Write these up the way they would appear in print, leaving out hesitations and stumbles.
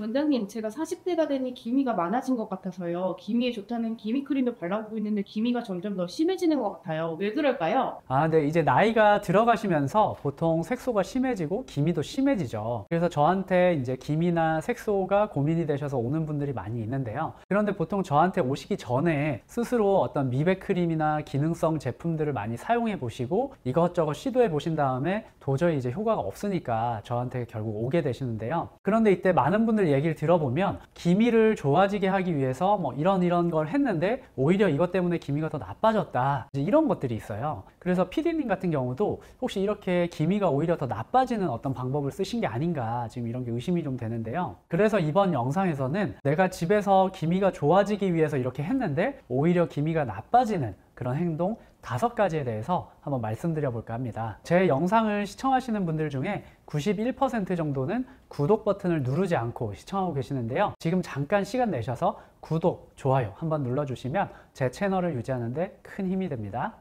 원장님, 제가 40대가 되니 기미가 많아진 것 같아서요. 기미에 좋다는 기미 크림을 발라보고 있는데 기미가 점점 더 심해지는 것 같아요. 왜 그럴까요? 네, 이제 나이가 들어가시면서 보통 색소가 심해지고 기미도 심해지죠. 그래서 저한테 이제 기미나 색소가 고민이 되셔서 오는 분들이 많이 있는데요. 그런데 보통 저한테 오시기 전에 스스로 어떤 미백 크림이나 기능성 제품들을 많이 사용해 보시고 이것저것 시도해 보신 다음에 도저히 이제 효과가 없으니까 저한테 결국 오게 되시는데요. 그런데 이때 많은 분들 얘기를 들어보면 기미를 좋아지게 하기 위해서 뭐 이런 걸 했는데 오히려 이것 때문에 기미가 더 나빠졌다, 이제 이런 것들이 있어요. 그래서 PD님 같은 경우도 혹시 이렇게 기미가 오히려 더 나빠지는 어떤 방법을 쓰신 게 아닌가, 지금 이런 게 의심이 좀 되는데요. 그래서 이번 영상에서는 내가 집에서 기미가 좋아지기 위해서 이렇게 했는데 오히려 기미가 나빠지는 그런 행동 5가지에 대해서 한번 말씀드려 볼까 합니다. 제 영상을 시청하시는 분들 중에 91% 정도는 구독 버튼을 누르지 않고 시청하고 계시는데요. 지금 잠깐 시간 내셔서 구독, 좋아요 한번 눌러주시면 제 채널을 유지하는 데 큰 힘이 됩니다.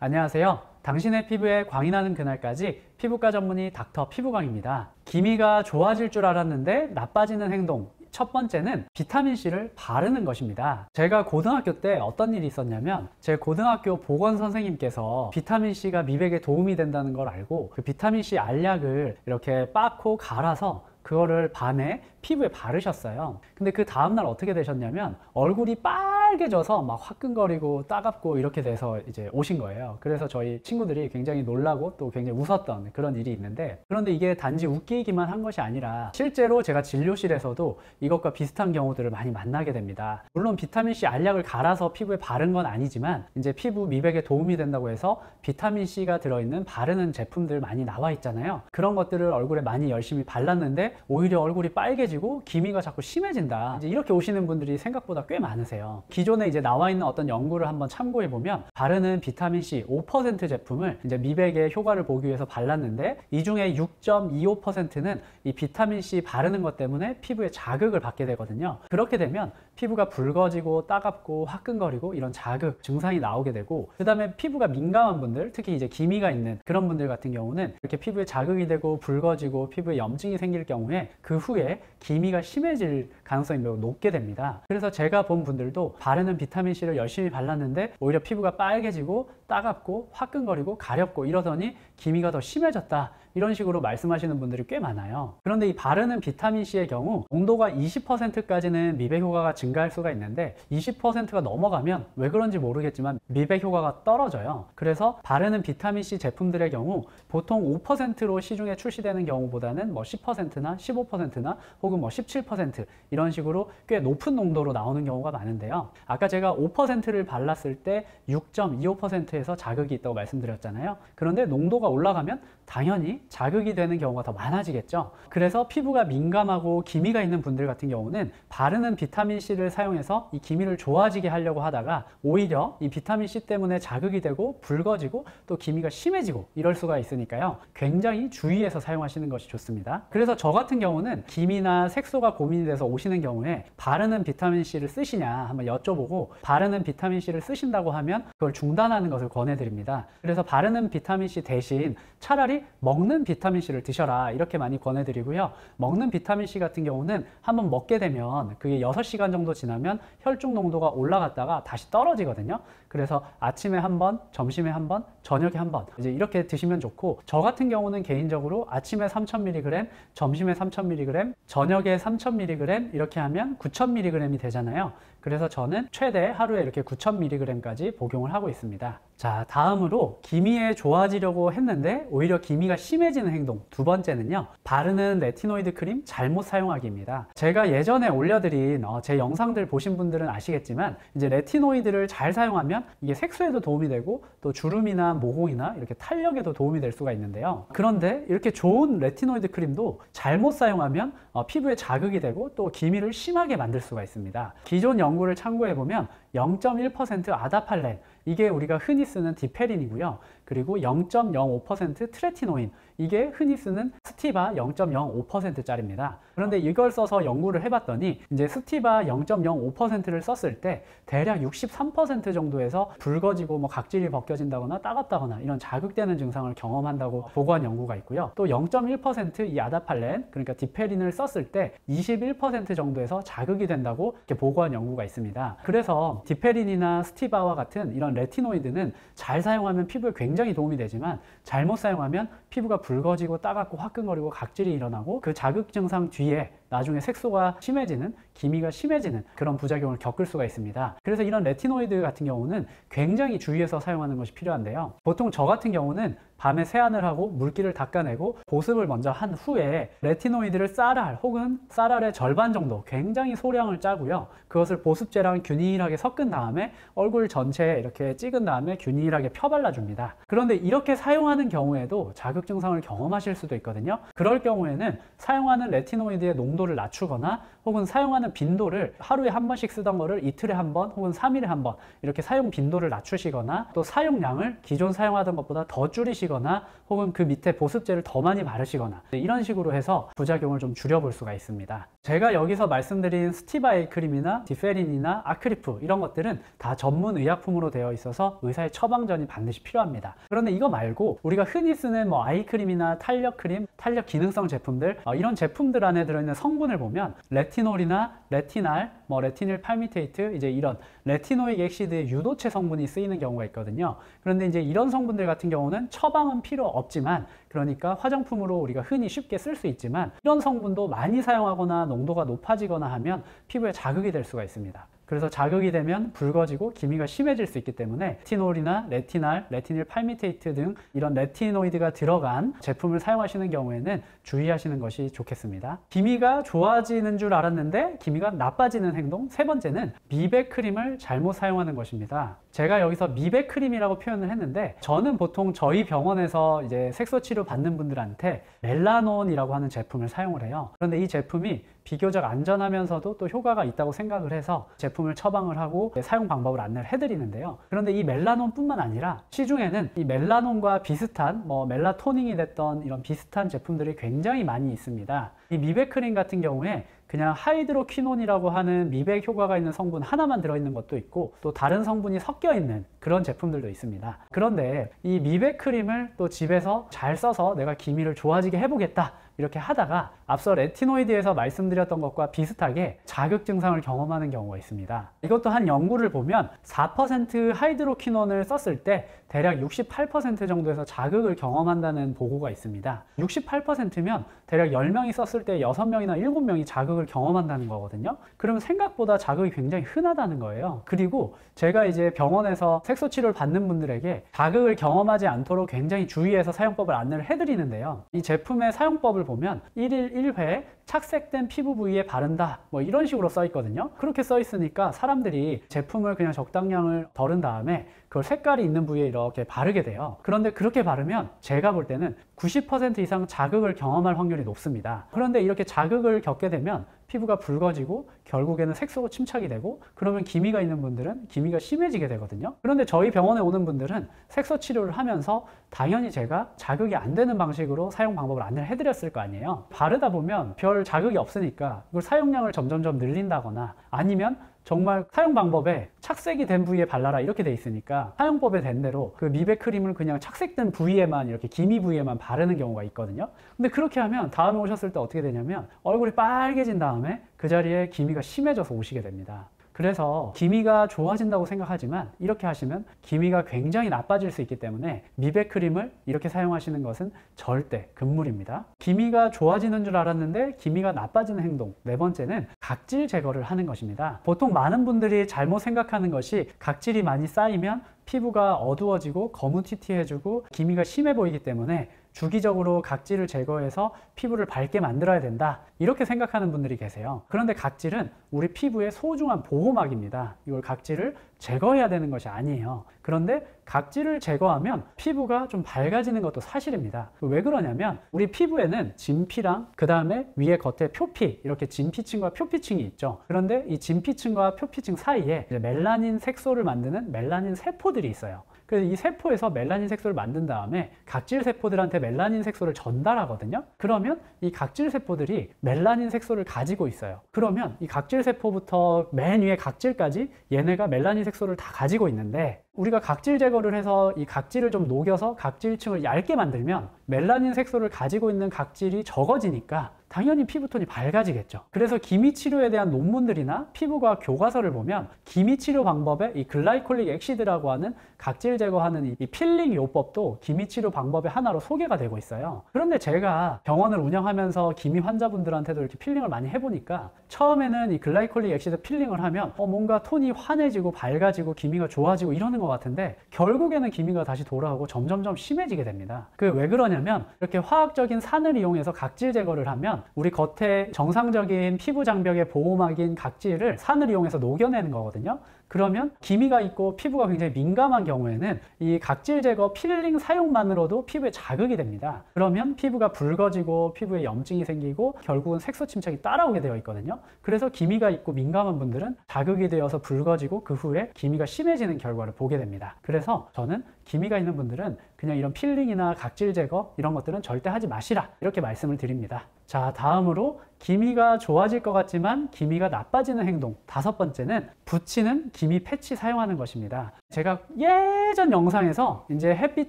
안녕하세요. 당신의 피부에 광이 나는 그날까지 피부과 전문의 닥터 피부광입니다. 기미가 좋아질 줄 알았는데 나빠지는 행동, 첫 번째는 비타민C를 바르는 것입니다. 제가 고등학교 때 어떤 일이 있었냐면, 제 고등학교 보건 선생님께서 비타민C가 미백에 도움이 된다는 걸 알고 그 비타민C 알약을 이렇게 빻고 갈아서 그거를 밤에 피부에 바르셨어요. 근데 그 다음날 어떻게 되셨냐면 얼굴이 빨개져서 막 화끈거리고 따갑고 이렇게 돼서 이제 오신 거예요. 그래서 저희 친구들이 굉장히 놀라고 또 굉장히 웃었던 그런 일이 있는데, 그런데 이게 단지 웃기기만 한 것이 아니라 실제로 제가 진료실에서도 이것과 비슷한 경우들을 많이 만나게 됩니다. 물론 비타민C 알약을 갈아서 피부에 바른 건 아니지만 이제 피부 미백에 도움이 된다고 해서 비타민C가 들어있는 바르는 제품들 많이 나와 있잖아요. 그런 것들을 얼굴에 많이 열심히 발랐는데 오히려 얼굴이 빨개지고 기미가 자꾸 심해진다, 이제 이렇게 오시는 분들이 생각보다 꽤 많으세요. 기존에 이제 나와 있는 어떤 연구를 한번 참고해 보면 바르는 비타민C 5% 제품을 이제 미백의 효과를 보기 위해서 발랐는데 이 중에 6.25%는 이 비타민C 바르는 것 때문에 피부에 자극을 받게 되거든요. 그렇게 되면 피부가 붉어지고 따갑고 화끈거리고 이런 자극 증상이 나오게 되고, 그 다음에 피부가 민감한 분들, 특히 이제 기미가 있는 그런 분들 같은 경우는 이렇게 피부에 자극이 되고 붉어지고 피부에 염증이 생길 경우에 그 후에 기미가 심해질 가능성이 매우 높게 됩니다. 그래서 제가 본 분들도 바르는 비타민C를 열심히 발랐는데 오히려 피부가 빨개지고 따갑고 화끈거리고 가렵고 이러더니 기미가 더 심해졌다, 이런 식으로 말씀하시는 분들이 꽤 많아요. 그런데 이 바르는 비타민C의 경우 농도가 20%까지는 미백 효과가 증가할 수가 있는데 20%가 넘어가면 왜 그런지 모르겠지만 미백 효과가 떨어져요. 그래서 바르는 비타민C 제품들의 경우 보통 5%로 시중에 출시되는 경우보다는 뭐 10%나 15%나 혹은 뭐 17% 이런 식으로 꽤 높은 농도로 나오는 경우가 많은데요. 아까 제가 5%를 발랐을 때 6.25%에서 자극이 있다고 말씀드렸잖아요. 그런데 농도가 올라가면 당연히 자극이 되는 경우가 더 많아지겠죠. 그래서 피부가 민감하고 기미가 있는 분들 같은 경우는 바르는 비타민C를 사용해서 이 기미를 좋아지게 하려고 하다가 오히려 이 비타민C 때문에 자극이 되고 붉어지고 또 기미가 심해지고 이럴 수가 있으니까요. 굉장히 주의해서 사용하시는 것이 좋습니다. 그래서 저 같은 경우는 기미나 색소가 고민이 돼서 오시는 경우에 바르는 비타민C를 쓰시냐 한번 여쭤보고, 바르는 비타민C를 쓰신다고 하면 그걸 중단하는 것을 권해드립니다. 그래서 바르는 비타민C 대신 차라리 먹는 비타민C를 드셔라, 이렇게 많이 권해드리고요. 먹는 비타민C 같은 경우는 한번 먹게 되면 그게 6시간 정도 지나면 혈중 농도가 올라갔다가 다시 떨어지거든요. 그래서 아침에 한번, 점심에 한번, 저녁에 한번 이제 이렇게 드시면 좋고, 저 같은 경우는 개인적으로 아침에 3000mg, 점심에 3000mg, 저녁에 3000mg 이렇게 하면 9000mg이 되잖아요. 그래서 저는 최대 하루에 이렇게 9000mg까지 복용을 하고 있습니다. 자, 다음으로 기미에 좋아지려고 했는데 오히려 기미가 심해지는 행동 두 번째는요, 바르는 레티노이드 크림 잘못 사용하기입니다. 제가 예전에 올려드린 제 영상들 보신 분들은 아시겠지만 이제 레티노이드를 잘 사용하면 이게 색소에도 도움이 되고 또 주름이나 모공이나 이렇게 탄력에도 도움이 될 수가 있는데요. 그런데 이렇게 좋은 레티노이드 크림도 잘못 사용하면 피부에 자극이 되고 또 기미를 심하게 만들 수가 있습니다. 기존 연구를 참고해 보면 0.1% 아다팔렌, 이게 우리가 흔히 쓰는 디페린이고요. 그리고 0.05% 트레티노인, 이게 흔히 쓰는 스티바 0.05%짜리입니다. 그런데 이걸 써서 연구를 해봤더니 이제 스티바 0.05%를 썼을 때 대략 63% 정도에서 붉어지고 뭐 각질이 벗겨진다거나 따갑다거나 이런 자극되는 증상을 경험한다고 보고한 연구가 있고요. 또 0.1% 이 아다팔렌, 그러니까 디페린을 썼을 때 21% 정도에서 자극이 된다고 이렇게 보고한 연구가 있습니다. 그래서 디페린이나 스티바와 같은 이런 레티노이드는 잘 사용하면 피부에 굉장히 도움이 되지만 잘못 사용하면 피부가 붉어지고 따갑고 화끈거리고 각질이 일어나고 그 자극 증상 뒤에 나중에 색소가 심해지는, 기미가 심해지는 그런 부작용을 겪을 수가 있습니다. 그래서 이런 레티노이드 같은 경우는 굉장히 주의해서 사용하는 것이 필요한데요. 보통 저 같은 경우는 밤에 세안을 하고 물기를 닦아내고 보습을 먼저 한 후에 레티노이드를 쌀알 혹은 쌀알의 절반 정도 굉장히 소량을 짜고요. 그것을 보습제랑 균일하게 섞은 다음에 얼굴 전체에 이렇게 찍은 다음에 균일하게 펴발라줍니다. 그런데 이렇게 사용하는 경우에도 자극 증상을 경험하실 수도 있거든요. 그럴 경우에는 사용하는 레티노이드의 농도를 낮추거나 혹은 사용하는 빈도를 하루에 한 번씩 쓰던 거를 이틀에 한 번 혹은 3일에 한 번 이렇게 사용 빈도를 낮추시거나 또 사용량을 기존 사용하던 것보다 더 줄이시거나 혹은 그 밑에 보습제를 더 많이 바르시거나 이런 식으로 해서 부작용을 좀 줄여볼 수가 있습니다. 제가 여기서 말씀드린 스티바 에이크림이나 디페린이나 아크리프 이런 것들은 다 전문 의약품으로 되어 있어서 의사의 처방전이 반드시 필요합니다. 그런데 이거 말고 우리가 흔히 쓰는 뭐 아이크림이나 탄력 크림, 탄력 기능성 제품들 이런 제품들 안에 들어있는 성분을 보면 레티놀이나 레티날, 뭐 레티닐 팔미테이트 이제 이런 레티노익 액시드의 유도체 성분이 쓰이는 경우가 있거든요. 그런데 이제 이런 성분들 같은 경우는 처방은 필요 없지만 그러니까 화장품으로 우리가 흔히 쉽게 쓸 수 있지만 이런 성분도 많이 사용하거나 농도가 높아지거나 하면 피부에 자극이 될 수가 있습니다. 그래서 자극이 되면 붉어지고 기미가 심해질 수 있기 때문에 레티놀이나 레티날, 레티닐 팔미테이트 등 이런 레티노이드가 들어간 제품을 사용하시는 경우에는 주의하시는 것이 좋겠습니다. 기미가 좋아지는 줄 알았는데 기미가 나빠지는 행동 세 번째는 미백 크림을 잘못 사용하는 것입니다. 제가 여기서 미백 크림이라고 표현을 했는데 저는 보통 저희 병원에서 이제 색소 치료 받는 분들한테 멜라논이라고 하는 제품을 사용을 해요. 그런데 이 제품이 비교적 안전하면서도 또 효과가 있다고 생각을 해서 제품을 처방을 하고 사용 방법을 안내를 해드리는데요. 그런데 이 멜라논뿐만 아니라 시중에는 이 멜라논과 비슷한 뭐 멜라토닝이 됐던 이런 비슷한 제품들이 굉장히 많이 있습니다. 이 미백 크림 같은 경우에 그냥 하이드로퀴논이라고 하는 미백 효과가 있는 성분 하나만 들어있는 것도 있고 또 다른 성분이 섞여 있는 그런 제품들도 있습니다. 그런데 이 미백 크림을 또 집에서 잘 써서 내가 기미를 좋아지게 해보겠다 이렇게 하다가 앞서 레티노이드에서 말씀드렸던 것과 비슷하게 자극 증상을 경험하는 경우가 있습니다. 이것도 한 연구를 보면 4% 하이드로퀴논을 썼을 때 대략 68% 정도에서 자극을 경험한다는 보고가 있습니다. 68%면 대략 10명이 썼을 때 6명이나 7명이 자극을 경험한다는 거거든요. 그러면 생각보다 자극이 굉장히 흔하다는 거예요. 그리고 제가 이제 병원에서 색소 치료를 받는 분들에게 자극을 경험하지 않도록 굉장히 주의해서 사용법을 안내를 해드리는데요. 이 제품의 사용법을 보면 1일 1회 착색된 피부 부위에 바른다 뭐 이런 식으로 써 있거든요. 그렇게 써 있으니까 사람들이 제품을 그냥 적당량을 덜은 다음에 그걸 색깔이 있는 부위에 이렇게 바르게 돼요. 그런데 그렇게 바르면 제가 볼 때는 90% 이상 자극을 경험할 확률이 높습니다. 그런데 이렇게 자극을 겪게 되면 피부가 붉어지고 결국에는 색소가 침착이 되고 그러면 기미가 있는 분들은 기미가 심해지게 되거든요. 그런데 저희 병원에 오는 분들은 색소 치료를 하면서 당연히 제가 자극이 안 되는 방식으로 사용 방법을 안내를 해드렸을 거 아니에요. 바르다 보면 별 자극이 없으니까 이걸 사용량을 점점점 늘린다거나 아니면 정말 사용 방법에 착색이 된 부위에 발라라 이렇게 돼 있으니까 사용법에 된 대로 그 미백 크림을 그냥 착색된 부위에만 이렇게 기미 부위에만 바르는 경우가 있거든요. 근데 그렇게 하면 다음에 오셨을 때 어떻게 되냐면 얼굴이 빨개진 다음에 그 자리에 기미가 심해져서 오시게 됩니다. 그래서 기미가 좋아진다고 생각하지만 이렇게 하시면 기미가 굉장히 나빠질 수 있기 때문에 미백 크림을 이렇게 사용하시는 것은 절대 금물입니다. 기미가 좋아지는 줄 알았는데 기미가 나빠지는 행동 네 번째는 각질 제거를 하는 것입니다. 보통 많은 분들이 잘못 생각하는 것이 각질이 많이 쌓이면 피부가 어두워지고 거무튀튀해지고 기미가 심해 보이기 때문에 주기적으로 각질을 제거해서 피부를 밝게 만들어야 된다 이렇게 생각하는 분들이 계세요. 그런데 각질은 우리 피부의 소중한 보호막입니다. 이걸 각질을 제거해야 되는 것이 아니에요. 그런데 각질을 제거하면 피부가 좀 밝아지는 것도 사실입니다. 왜 그러냐면 우리 피부에는 진피랑 그 다음에 위에 겉에 표피 이렇게 진피층과 표피층이 있죠. 그런데 이 진피층과 표피층 사이에 멜라닌 색소를 만드는 멜라닌 세포들이 있어요. 그 그래서 이 세포에서 멜라닌 색소를 만든 다음에 각질 세포들한테 멜라닌 색소를 전달하거든요. 그러면 이 각질 세포들이 멜라닌 색소를 가지고 있어요. 그러면 이 각질 세포부터 맨 위에 각질까지 얘네가 멜라닌 색소를 다 가지고 있는데, 우리가 각질 제거를 해서 이 각질을 좀 녹여서 각질층을 얇게 만들면 멜라닌 색소를 가지고 있는 각질이 적어지니까 당연히 피부톤이 밝아지겠죠. 그래서 기미 치료에 대한 논문들이나 피부과학 교과서를 보면 기미 치료 방법에 이 글라이콜릭 액시드라고 하는 각질 제거하는 이 필링 요법도 기미 치료 방법의 하나로 소개가 되고 있어요. 그런데 제가 병원을 운영하면서 기미 환자분들한테도 이렇게 필링을 많이 해보니까 처음에는 이 글라이콜릭 액시드 필링을 하면 뭔가 톤이 환해지고 밝아지고 기미가 좋아지고 이러는 것 같은데, 결국에는 기미가 다시 돌아오고 점점점 심해지게 됩니다. 그 왜 그러냐면, 이렇게 화학적인 산을 이용해서 각질 제거를 하면 우리 겉에 정상적인 피부 장벽의 보호막인 각질을 산을 이용해서 녹여내는 거거든요. 그러면 기미가 있고 피부가 굉장히 민감한 경우에는 이 각질 제거 필링 사용만으로도 피부에 자극이 됩니다. 그러면 피부가 붉어지고 피부에 염증이 생기고 결국은 색소 침착이 따라오게 되어 있거든요. 그래서 기미가 있고 민감한 분들은 자극이 되어서 붉어지고 그 후에 기미가 심해지는 결과를 보게 됩니다. 그래서 저는 기미가 있는 분들은 그냥 이런 필링이나 각질 제거 이런 것들은 절대 하지 마시라, 이렇게 말씀을 드립니다. 자, 다음으로 기미가 좋아질 것 같지만 기미가 나빠지는 행동, 5번째는 붙이는 기미 패치 사용하는 것입니다. 제가 예전 영상에서 이제 햇빛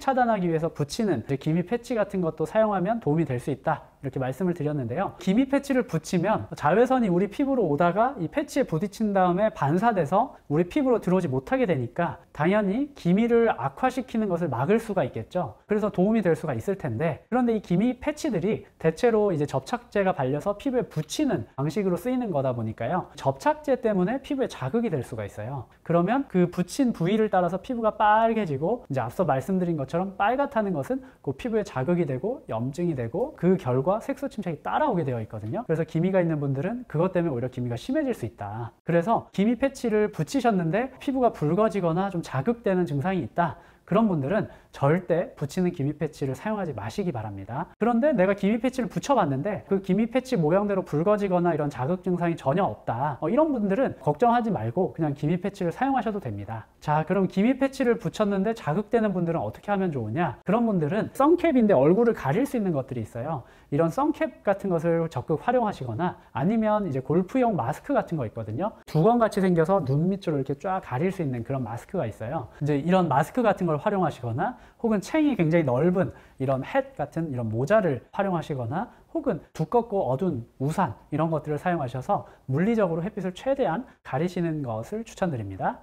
차단하기 위해서 붙이는 기미 패치 같은 것도 사용하면 도움이 될 수 있다, 이렇게 말씀을 드렸는데요. 기미 패치를 붙이면 자외선이 우리 피부로 오다가 이 패치에 부딪힌 다음에 반사돼서 우리 피부로 들어오지 못하게 되니까 당연히 기미를 악화시키는 것을 막을 수가 있겠죠. 그래서 도움이 될 수가 있을 텐데, 그런데 이 기미 패치들이 대체로 이제 접착제가 발려서 피부에 붙이는 방식으로 쓰이는 거다 보니까요, 접착제 때문에 피부에 자극이 될 수가 있어요. 그러면 그 붙인 부위를 따라서 피부가 빨개지고, 이제 앞서 말씀드린 것처럼 빨갛다는 것은 그 피부에 자극이 되고 염증이 되고 그 결과 색소 침착이 따라오게 되어 있거든요. 그래서 기미가 있는 분들은 그것 때문에 오히려 기미가 심해질 수 있다. 그래서 기미 패치를 붙이셨는데 피부가 붉어지거나 좀 자극되는 증상이 있다, 그런 분들은 절대 붙이는 기미 패치를 사용하지 마시기 바랍니다. 그런데 내가 기미 패치를 붙여봤는데 그 기미 패치 모양대로 붉어지거나 이런 자극 증상이 전혀 없다, 이런 분들은 걱정하지 말고 그냥 기미 패치를 사용하셔도 됩니다. 자, 그럼 기미 패치를 붙였는데 자극되는 분들은 어떻게 하면 좋으냐? 그런 분들은 선캡인데 얼굴을 가릴 수 있는 것들이 있어요. 이런 선캡 같은 것을 적극 활용하시거나, 아니면 이제 골프용 마스크 같은 거 있거든요. 두건 같이 생겨서 눈 밑으로 이렇게 쫙 가릴 수 있는 그런 마스크가 있어요. 이제 이런 마스크 같은 걸 활용하시거나, 혹은 챙이 굉장히 넓은 이런 햇 같은 이런 모자를 활용하시거나, 혹은 두껍고 어두운 우산, 이런 것들을 사용하셔서 물리적으로 햇빛을 최대한 가리시는 것을 추천드립니다.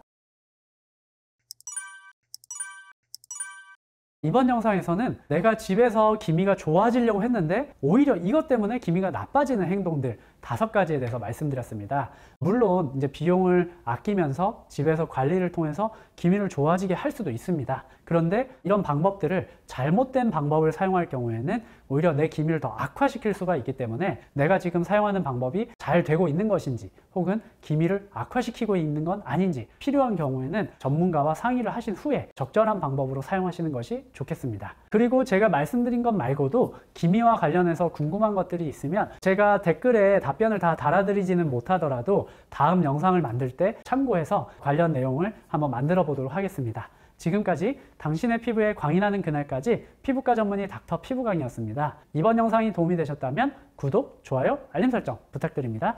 이번 영상에서는 내가 집에서 기미가 좋아지려고 했는데 오히려 이것 때문에 기미가 나빠지는 행동들 5가지에 대해서 말씀드렸습니다. 물론 이제 비용을 아끼면서 집에서 관리를 통해서 기미를 좋아지게 할 수도 있습니다. 그런데 이런 방법들을 잘못된 방법을 사용할 경우에는 오히려 내 기미를 더 악화시킬 수가 있기 때문에 내가 지금 사용하는 방법이 잘 되고 있는 것인지, 혹은 기미를 악화시키고 있는 건 아닌지 필요한 경우에는 전문가와 상의를 하신 후에 적절한 방법으로 사용하시는 것이 좋겠습니다. 그리고 제가 말씀드린 것 말고도 기미와 관련해서 궁금한 것들이 있으면 제가 댓글에 답변을 다 달아드리지는 못하더라도 다음 영상을 만들 때 참고해서 관련 내용을 한번 만들어 보도록 하겠습니다. 지금까지 당신의 피부에 광이 나는 그날까지 피부과 전문의 닥터 피부광이었습니다. 이번 영상이 도움이 되셨다면 구독, 좋아요, 알림 설정 부탁드립니다.